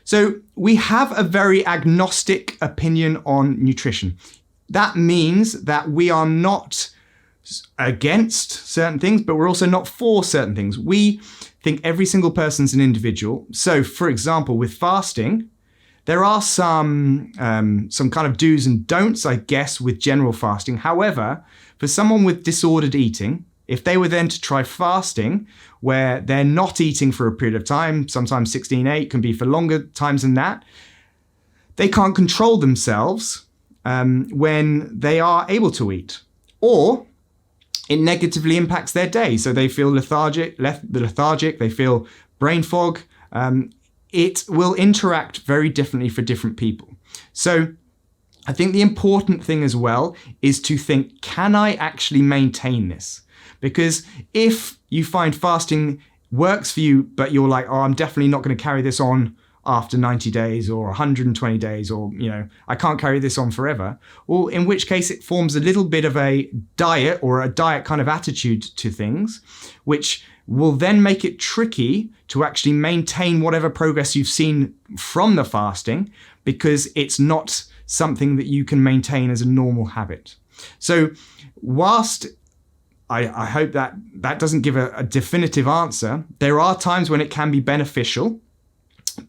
So we have a very agnostic opinion on nutrition. That means that we are not against certain things, but we're also not for certain things. We think every single person's an individual. So, for example, with fasting, there are some kind of do's and don'ts, I guess, with general fasting. However, for someone with disordered eating, if they were then to try fasting, where they're not eating for a period of time, sometimes 16/8, can be for longer times than that, they can't control themselves when they are able to eat. Or it negatively impacts their day. So they feel lethargic, they feel brain fog. It will interact very differently for different people. So I think the important thing as well is to think, can I actually maintain this? Because if you find fasting works for you, but you're like, oh, I'm definitely not going to carry this on after 90 days or 120 days, or, I can't carry this on forever. Well, in which case it forms a little bit of a diet or a diet kind of attitude to things, which will then make it tricky to actually maintain whatever progress you've seen from the fasting, because it's not something that you can maintain as a normal habit. So whilst I hope that doesn't give a definitive answer, there are times when it can be beneficial.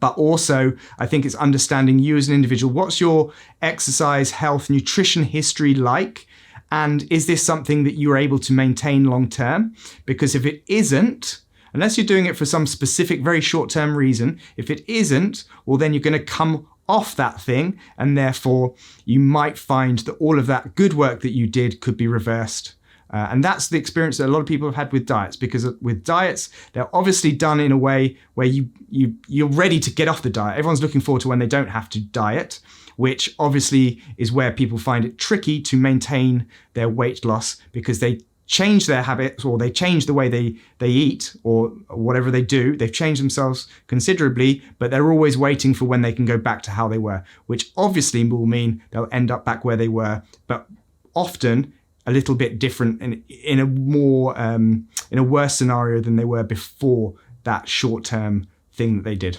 But also, I think it's understanding you as an individual. What's your exercise, health, nutrition history like? And is this something that you're able to maintain long term? Because if it isn't, unless you're doing it for some specific, very short-term reason, if it isn't, well, then you're going to come off that thing. And therefore, you might find that all of that good work that you did could be reversed. And that's the experience that a lot of people have had with diets, because with diets, they're obviously done in a way where you're ready to get off the diet. Everyone's looking forward to when they don't have to diet, which obviously is where people find it tricky to maintain their weight loss, because they change their habits, or they change the way they eat, or whatever they do. They've changed themselves considerably, but they're always waiting for when they can go back to how they were, which obviously will mean they'll end up back where they were, but often a little bit different and in a worse scenario than they were before that short-term thing that they did.